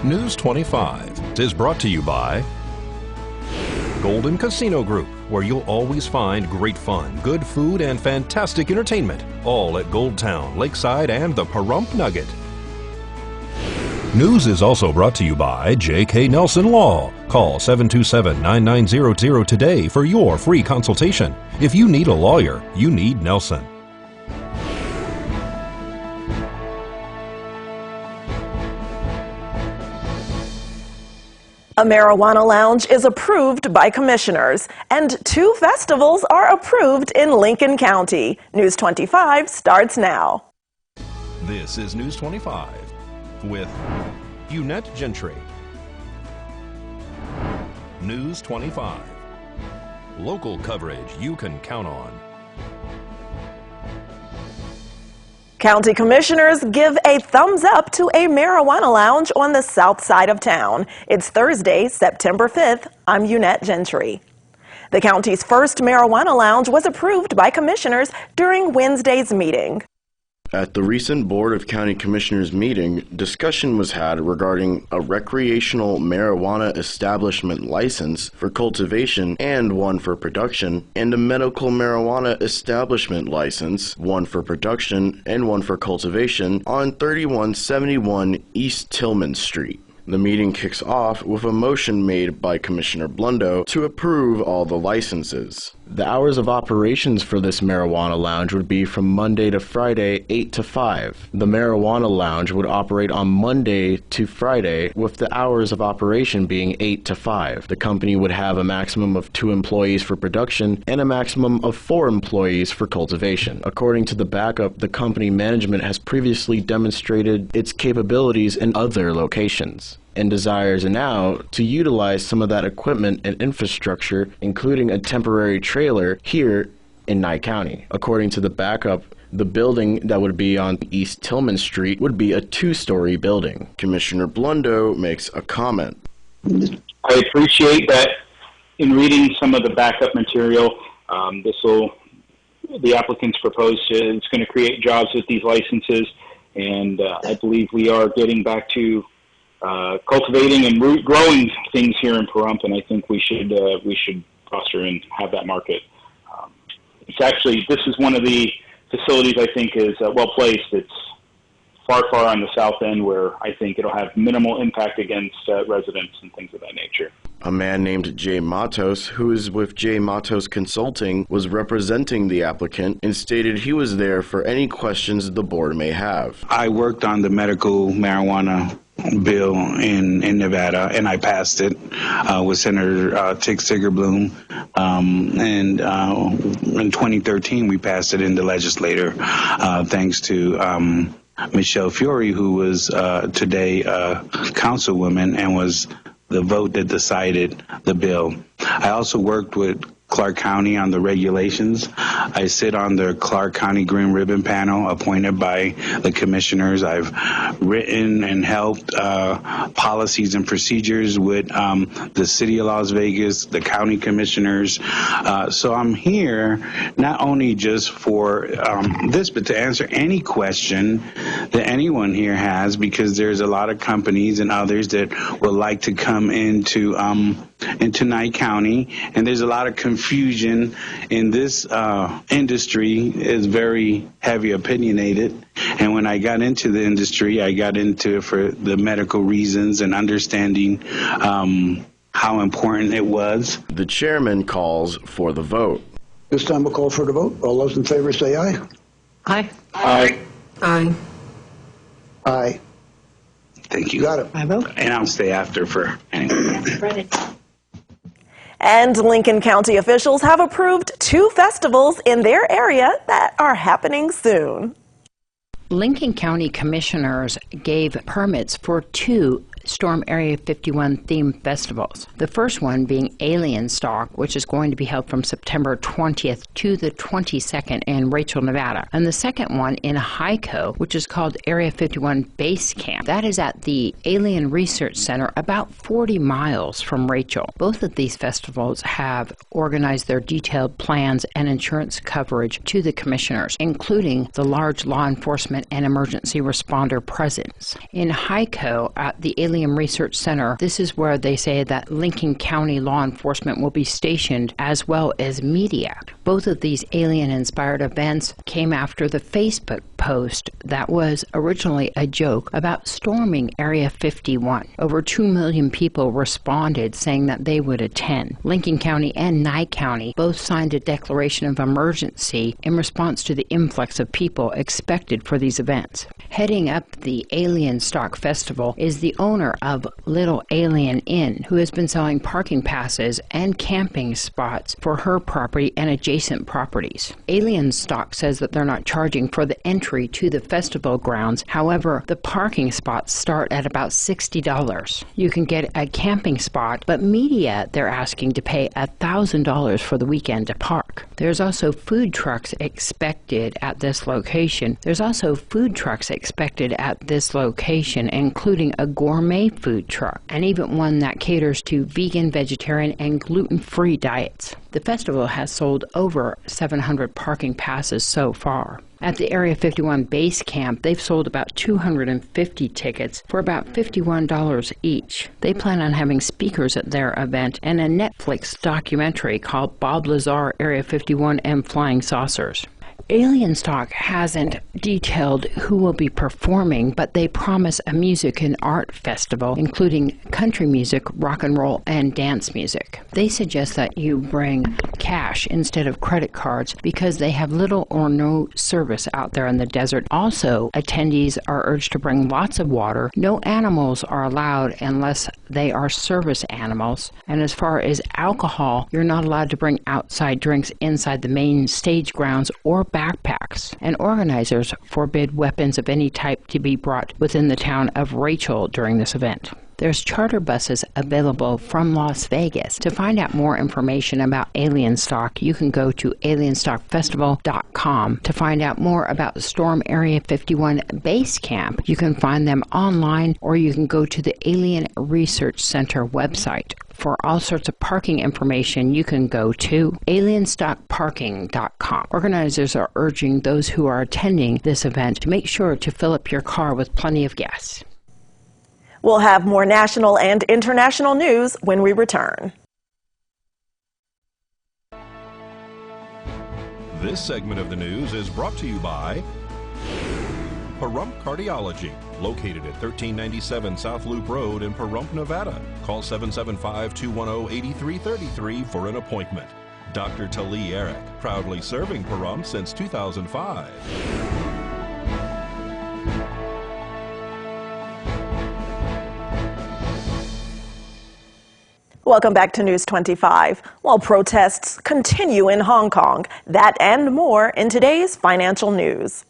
News 25 is brought to you by Golden Casino Group, where you'll always find great fun, good food, and fantastic entertainment, all at Gold Town, Lakeside, and the Pahrump Nugget. News is also brought to you by J.K. Nelson Law. Call 727-9900 today for your free consultation. If you need a lawyer, you need Nelson. A marijuana lounge is approved by commissioners, and 2 festivals are approved in Lincoln County. News 25 starts now. This is News 25 with Eunette Gentry. News 25. Local coverage you can count on. County commissioners give a thumbs up to a marijuana lounge on the south side of town. It's Thursday, September 5th. I'm Eunette Gentry. The county's first marijuana lounge was approved by commissioners during Wednesday's meeting. At the recent Board of County Commissioners meeting, discussion was had regarding a recreational marijuana establishment license for cultivation and one for production, and a medical marijuana establishment license, one for production and one for cultivation, on 3171 East Tillman Street. The meeting kicks off with a motion made by Commissioner Blundo to approve all the licenses. The hours of operations for this marijuana lounge would be from Monday to Friday, 8 to 5. The marijuana lounge would operate on Monday to Friday, with the hours of operation being 8 to 5. The company would have a maximum of 2 employees for production and a maximum of 4 employees for cultivation. According to the backup, the company management has previously demonstrated its capabilities in other locations and desires now to utilize some of that equipment and infrastructure, including a temporary trailer here in Nye County. According to the backup, the building that would be on East Tillman Street would be a 2-story building. Commissioner Blundo makes a comment. I appreciate that in reading some of the backup material, the applicants proposed it's going to create jobs with these licenses, and I believe we are getting back to cultivating and growing things here in Pahrump, and I think we should foster and have that market. This is one of the facilities I think is well placed. It's far on the south end, where I think it'll have minimal impact against residents and things of that nature. A man named Jay Matos, who is with Jay Matos Consulting, was representing the applicant and stated he was there for any questions the board may have. I worked on the medical marijuana bill in Nevada, and I passed it with Senator Tick Siggerbloom. And in 2013, we passed it in the legislature, thanks to Michelle Fiore, who was today councilwoman and was the vote that decided the bill. I also worked with Clark County on the regulations. I sit on the Clark County Green Ribbon Panel appointed by the commissioners. I've written and helped policies and procedures with the city of Las Vegas, the county commissioners. So I'm here not only just for this, but to answer any question that anyone here has, because there's a lot of companies and others that would like to come into Nye County, and there's a lot of confusion in this industry. Is very heavy opinionated, and when I got into the industry, I got into it for the medical reasons and understanding how important it was. The chairman calls for the vote. This time we'll call for the vote. All those in favor say aye. Aye. Aye. Aye. Aye. Thank you. Got it. I vote. And I'll stay after for anyone. Ready. And Lincoln County officials have approved 2 festivals in their area that are happening soon. Lincoln County commissioners gave permits for 2 Storm Area 51 themed festivals. The first one being Alien Stalk, which is going to be held from September 20th to the 22nd in Rachel, Nevada. And the second one in Hyco, which is called Area 51 Base Camp. That is at the Alien Research Center, about 40 miles from Rachel. Both of these festivals have organized their detailed plans and insurance coverage to the commissioners, including the large law enforcement and emergency responder presence. In Hyco, at the Alien Research Center. This is where they say that Lincoln County law enforcement will be stationed, as well as media. Both of these alien-inspired events came after the Facebook post that was originally a joke about storming Area 51. Over 2 million people responded saying that they would attend. Lincoln County and Nye County both signed a declaration of emergency in response to the influx of people expected for these events. Heading up the Alien Stock Festival is the owner of Little Alien Inn, who has been selling parking passes and camping spots for her property and adjacent properties. Alien Stock says that they're not charging for the entry to the festival grounds. However, the parking spots start at about $60. You can get a camping spot, but media, they're asking to pay $1,000 for the weekend to park. There's also food trucks expected at this location. Including a gourmet food truck, and even one that caters to vegan, vegetarian, and gluten-free diets. The festival has sold over 700 parking passes so far. At the Area 51 base camp, they've sold about 250 tickets for about $51 each. They plan on having speakers at their event and a Netflix documentary called Bob Lazar, Area 51 and Flying Saucers. Alien Stock hasn't detailed who will be performing, but they promise a music and art festival, including country music, rock and roll, and dance music. They suggest that you bring cash instead of credit cards because they have little or no service out there in the desert. Also, attendees are urged to bring lots of water. No animals are allowed unless they are service animals. And as far as alcohol, you're not allowed to bring outside drinks inside the main stage grounds or backpacks, and organizers forbid weapons of any type to be brought within the town of Rachel during this event. There's charter buses available from Las Vegas. To find out more information about Alien Stock, you can go to alienstockfestival.com. To find out more about the Storm Area 51 Base Camp, you can find them online, or you can go to the Alien Research Center website. For all sorts of parking information, you can go to alienstockparking.com. Organizers are urging those who are attending this event to make sure to fill up your car with plenty of gas. We'll have more national and international news when we return. This segment of the news is brought to you by Pahrump Cardiology, located at 1397 South Loop Road in Pahrump, Nevada. Call 775-210-8333 for an appointment. Dr. Tali Eric, proudly serving Pahrump since 2005. Welcome back to News 25. While protests continue in Hong Kong, that and more in today's financial news.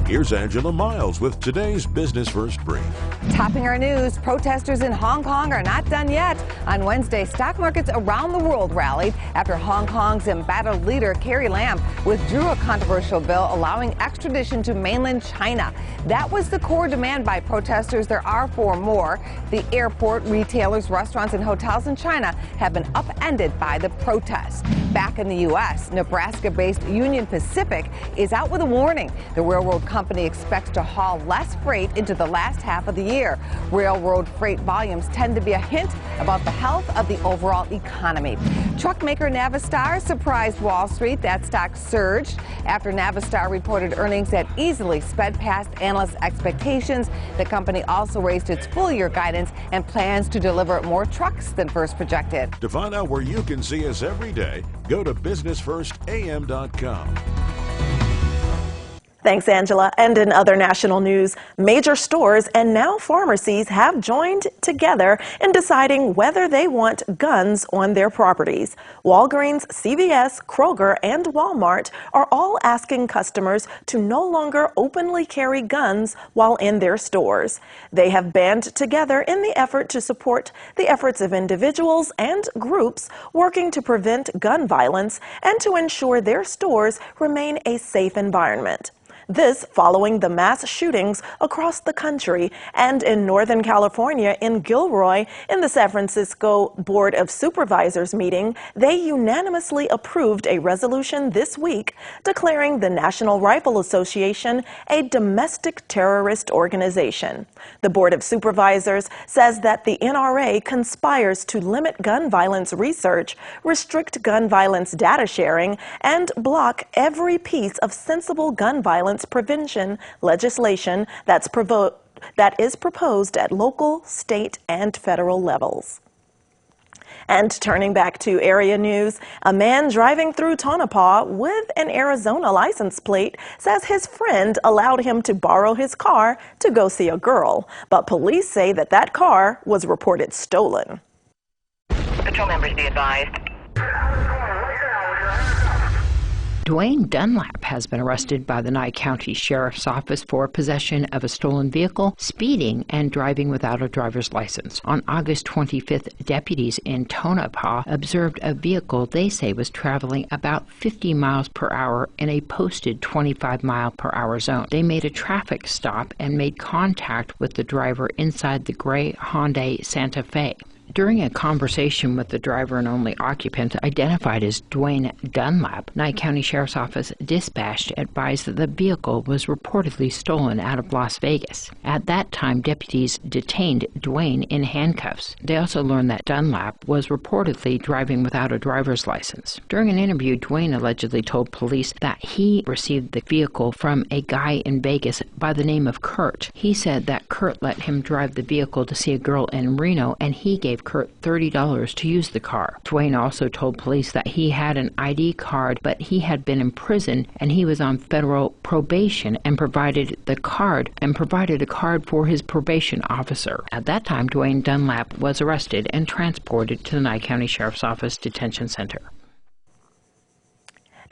Here's Angela Miles with today's Business First Brief. Topping our news, protesters in Hong Kong are not done yet. On Wednesday, stock markets around the world rallied after Hong Kong's embattled leader, Carrie Lam, withdrew a controversial bill allowing extradition to mainland China. That was the core demand by protesters. There are four more. The airport, retailers, restaurants, and hotels in China have been upended by the protests. Back in the U.S., Nebraska-based Union Pacific is out with a warning. The railroad company expects to haul less freight into the last half of the year. Railroad freight volumes tend to be a hint about the health of the overall economy. Truck maker Navistar surprised Wall Street. That stock surged after Navistar reported earnings that easily sped past analyst expectations. The company also raised its full-year guidance and plans to deliver more trucks than first projected. To find out where you can see us every day, go to businessfirstam.com. Thanks, Angela. And in other national news, major stores and now pharmacies have joined together in deciding whether they want guns on their properties. Walgreens, CVS, Kroger, and Walmart are all asking customers to no longer openly carry guns while in their stores. They have band together in the effort to support the efforts of individuals and groups working to prevent gun violence and to ensure their stores remain a safe environment. This following the mass shootings across the country and in Northern California in Gilroy. In the San Francisco Board of Supervisors meeting, they unanimously approved a resolution this week declaring the National Rifle Association a domestic terrorist organization. The Board of Supervisors says that the NRA conspires to limit gun violence research, restrict gun violence data sharing, and block every piece of sensible gun violence prevention legislation that is proposed at local, state, and federal levels. And turning back to area news, a man driving through Tonopah with an Arizona license plate says his friend allowed him to borrow his car to go see a girl. But police say that that car was reported stolen. Patrol members be advised. Dwayne Dunlap has been arrested by the Nye County Sheriff's Office for possession of a stolen vehicle, speeding, and driving without a driver's license. On August 25th, deputies in Tonopah observed a vehicle they say was traveling about 50 miles per hour in a posted 25-mile-per-hour zone. They made a traffic stop and made contact with the driver inside the gray Hyundai Santa Fe. During a conversation with the driver and only occupant, identified as Dwayne Dunlap, Nye County Sheriff's Office dispatched advised that the vehicle was reportedly stolen out of Las Vegas. At that time, deputies detained Dwayne in handcuffs. They also learned that Dunlap was reportedly driving without a driver's license. During an interview, Dwayne allegedly told police that he received the vehicle from a guy in Vegas by the name of Kurt. He said that Kurt let him drive the vehicle to see a girl in Reno, and he gave Kurt $30 to use the car. Dwayne also told police that he had an ID card, but he had been in prison and he was on federal probation and provided a card for his probation officer. At that time, Dwayne Dunlap was arrested and transported to the Nye County Sheriff's Office Detention Center.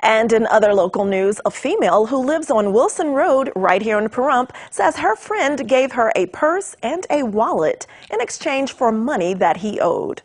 And in other local news, a female who lives on Wilson Road right here in Pahrump says her friend gave her a purse and a wallet in exchange for money that he owed.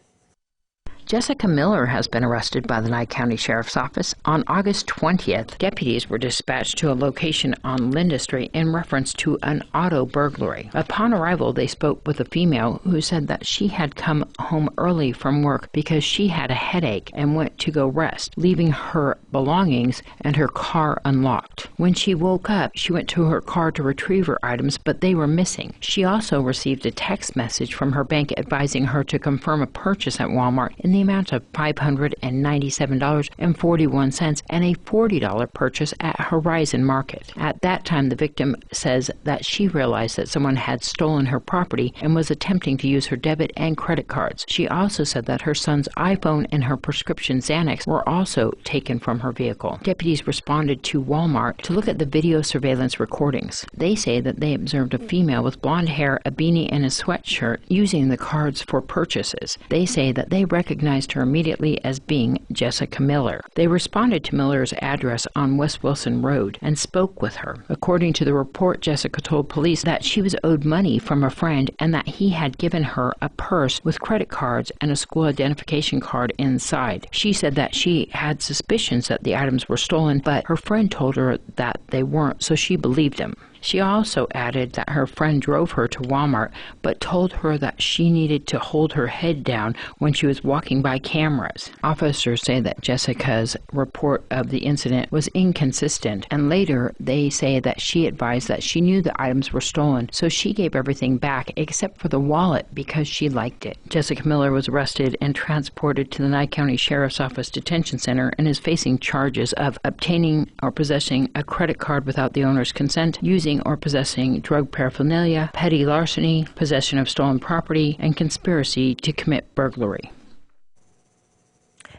Jessica Miller has been arrested by the Nye County Sheriff's Office. On August 20th, deputies were dispatched to a location on Linda Street in reference to an auto burglary. Upon arrival, they spoke with a female who said that she had come home early from work because she had a headache and went to go rest, leaving her belongings and her car unlocked. When she woke up, she went to her car to retrieve her items, but they were missing. She also received a text message from her bank advising her to confirm a purchase at Walmart in the amount of $597.41 and a $40 purchase at Horizon Market. At that time, the victim says that she realized that someone had stolen her property and was attempting to use her debit and credit cards. She also said that her son's iPhone and her prescription Xanax were also taken from her vehicle. Deputies responded to Walmart to look at the video surveillance recordings. They say that they observed a female with blonde hair, a beanie, and a sweatshirt using the cards for purchases. They say that they recognized her immediately as being Jessica Miller. They responded to Miller's address on West Wilson Road and spoke with her. According to the report, Jessica told police that she was owed money from a friend and that he had given her a purse with credit cards and a school identification card inside. She said that she had suspicions that the items were stolen, but her friend told her that they weren't, so she believed him. She also added that her friend drove her to Walmart, but told her that she needed to hold her head down when she was walking by cameras. Officers say that Jessica's report of the incident was inconsistent, and later they say that she advised that she knew the items were stolen, so she gave everything back except for the wallet because she liked it. Jessica Miller was arrested and transported to the Nye County Sheriff's Office Detention Center and is facing charges of obtaining or possessing a credit card without the owner's consent, using or possessing drug paraphernalia, petty larceny, possession of stolen property, and conspiracy to commit burglary.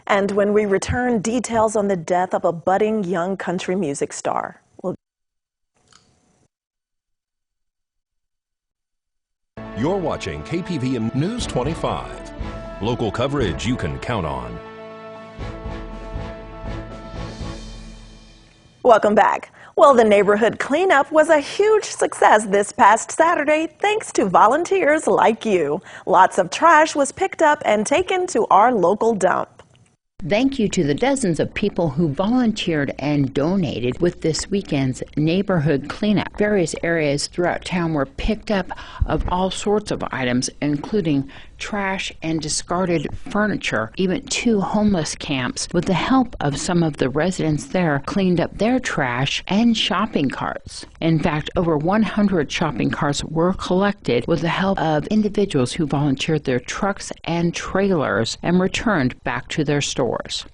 And when we return, details on the death of a budding young country music star. You're watching KPVM News 25. Local coverage you can count on. Welcome back. Well, the neighborhood cleanup was a huge success this past Saturday thanks to volunteers like you. Lots of trash was picked up and taken to our local dump. Thank you to the dozens of people who volunteered and donated with this weekend's neighborhood cleanup. Various areas throughout town were picked up of all sorts of items, including trash and discarded furniture. Even 2 homeless camps, with the help of some of the residents there, cleaned up their trash and shopping carts. In fact, over 100 shopping carts were collected with the help of individuals who volunteered their trucks and trailers and returned back to their stores.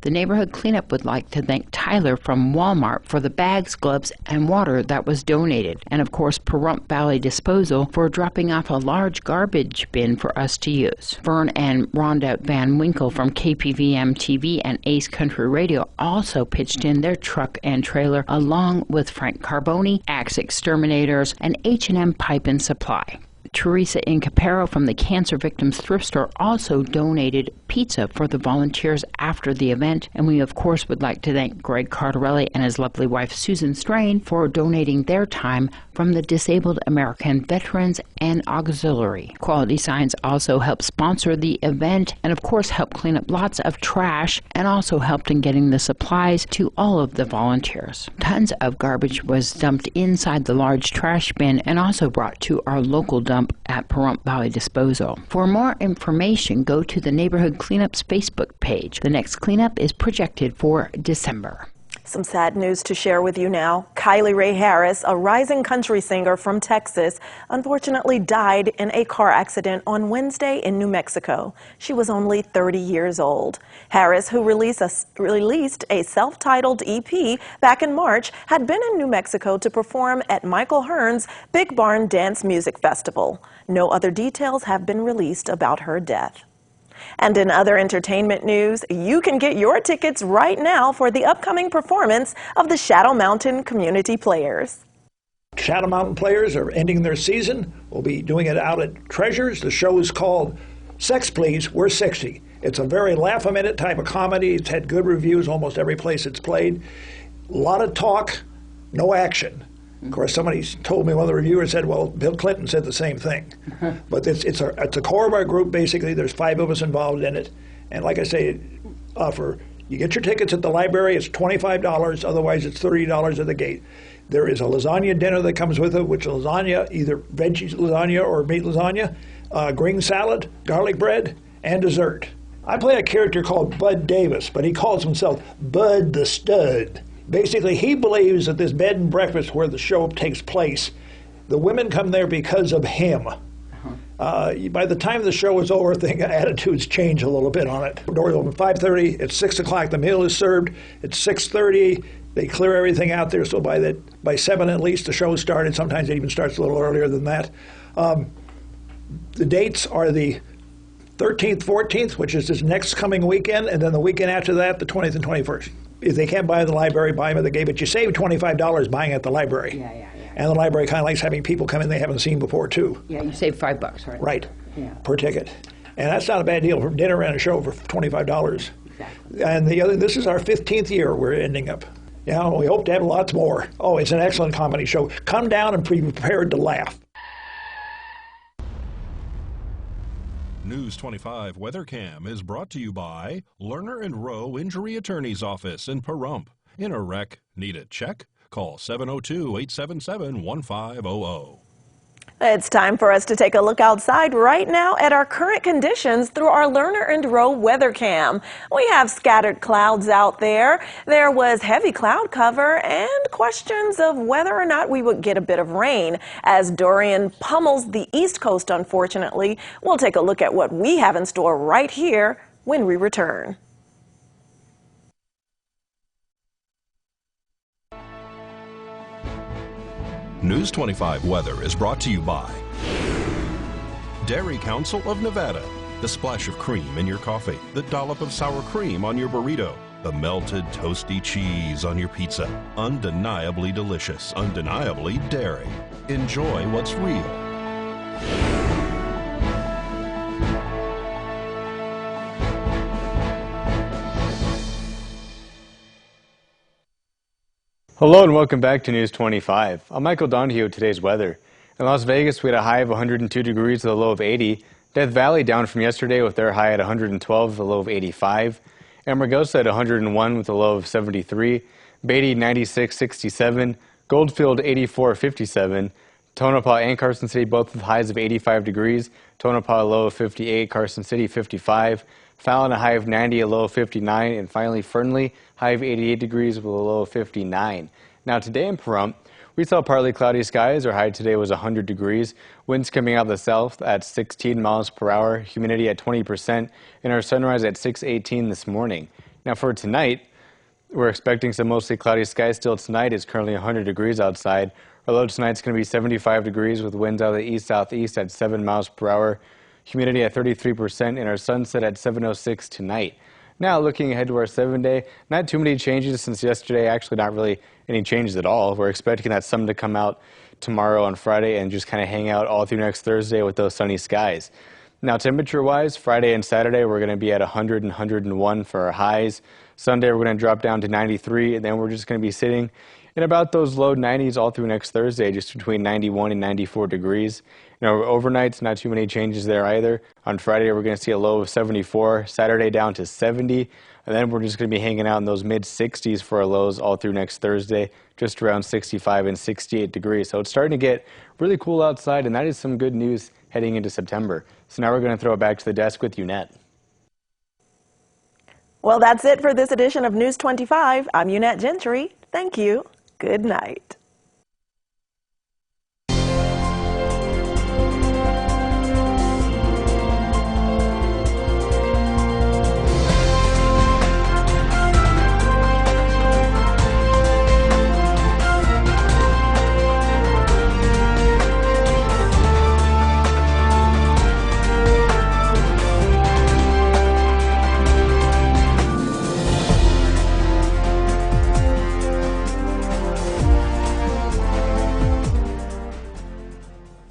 The neighborhood cleanup would like to thank Tyler from Walmart for the bags, gloves, and water that was donated, and of course Pahrump Valley Disposal for dropping off a large garbage bin for us to use. Vern and Rhonda Van Winkle from KPVM-TV and Ace Country Radio also pitched in their truck and trailer, along with Frank Carboni, Axe Exterminators, and H&M Pipe and Supply. Teresa Incapero from the Cancer Victims Thrift Store also donated pizza for the volunteers after the event, and we of course would like to thank Greg Cardarelli and his lovely wife Susan Strain for donating their time from the Disabled American Veterans and Auxiliary. Quality Signs also helped sponsor the event and of course helped clean up lots of trash and also helped in getting the supplies to all of the volunteers. Tons of garbage was dumped inside the large trash bin and also brought to our local dump at Pahrump Valley Disposal. For more information, go to the Neighborhood Cleanup's Facebook page. The next cleanup is projected for December. Some sad news to share with you now. Kylie Rae Harris, a rising country singer from Texas, unfortunately died in a car accident on Wednesday in New Mexico. She was only 30 years old. Harris, who released a self-titled EP back in March, had been in New Mexico to perform at Michael Hearn's Big Barn Dance Music Festival. No other details have been released about her death. And in other entertainment news, you can get your tickets right now for the upcoming performance of the Shadow Mountain Community Players. Shadow Mountain Players are ending their season. We'll be doing it out at Treasures. The show is called Sex Please, We're 60. It's a very laugh-a-minute type of comedy. It's had good reviews almost every place it's played. A lot of talk, no action. Of course, somebody told me, one of the reviewers said, well, Bill Clinton said the same thing. But it's a core of our group, basically. There's 5 of us involved in it. And like I say, you get your tickets at the library, it's $25. Otherwise, it's $30 at the gate. There is a lasagna dinner that comes with it, which is lasagna, either veggie lasagna or meat lasagna, green salad, garlic bread, and dessert. I play a character called Bud Davis, but he calls himself Bud the Stud. Basically, he believes that this bed and breakfast where the show takes place, the women come there because of him. By the time the show is over, I think attitudes change a little bit on it. Doors open 5:30. At 6 o'clock, the meal is served. At 6:30, they clear everything out there. So by 7 at least, the show is started. Sometimes it even starts a little earlier than that. The dates are the 13th, 14th, which is this next coming weekend, and then the weekend after that, the 20th and 21st. If they can't buy at the library, buy them at the gate. But you save $25 buying at the library. Yeah. And the library kind of likes having people come in they haven't seen before, too. Yeah, you save $5, right? Right, per ticket. And that's not a bad deal for dinner and a show for $25. Exactly. And this is our 15th year we're ending up. We hope to have lots more. Oh, it's an excellent comedy show. Come down and be prepared to laugh. News 25 Weather Cam is brought to you by Lerner and Rowe Injury Attorney's Office in Pahrump. In a wreck, need a check? Call 702-877-1500. It's time for us to take a look outside right now at our current conditions through our Lerner and Rowe weather cam. We have scattered clouds out there. There was heavy cloud cover and questions of whether or not we would get a bit of rain as Dorian pummels the East Coast, unfortunately. We'll take a look at what we have in store right here when we return. News 25 Weather is brought to you by Dairy Council of Nevada. The splash of cream in your coffee, the dollop of sour cream on your burrito, the melted toasty cheese on your pizza. Undeniably delicious, undeniably dairy. Enjoy what's real. Hello and welcome back to News 25. I'm Michael Donohue with today's weather. In Las Vegas, we had a high of 102 degrees with a low of 80. Death Valley down from yesterday with their high at 112 with a low of 85. Amargosa at 101 with a low of 73. Beatty 96.67. Goldfield 84.57. Tonopah and Carson City both with highs of 85 degrees. Tonopah a low of 58, Carson City 55. Fallon a high of 90, a low of 59. And finally Fernley, high of 88 degrees with a low of 59. Now today in Pahrump, we saw partly cloudy skies. Our high today was 100 degrees. Winds coming out of the south at 16 miles per hour. Humidity at 20%. And our sunrise at 6:18 this morning. Now for tonight, we're expecting some mostly cloudy skies still tonight. It's currently 100 degrees outside. Our low tonight's going to be 75 degrees with winds out of the east-southeast at 7 miles per hour. Humidity at 33% and our sunset at 7:06 tonight. Now looking ahead to our 7-day, not too many changes since yesterday. Actually not really any changes at all. We're expecting that sun to come out tomorrow on Friday and just kind of hang out all through next Thursday with those sunny skies. Now temperature-wise, Friday and Saturday we're going to be at 100 and 101 for our highs. Sunday we're going to drop down to 93 and then we're just going to be sitting in about those low 90s all through next Thursday, just between 91 and 94 degrees. You know, overnights, not too many changes there either. On Friday, we're going to see a low of 74, Saturday down to 70, and then we're just going to be hanging out in those mid-60s for our lows all through next Thursday, just around 65 and 68 degrees. So it's starting to get really cool outside, and that is some good news heading into September. So now we're going to throw it back to the desk with Eunette. Well, that's it for this edition of News 25. I'm Eunette Gentry. Thank you. Good night.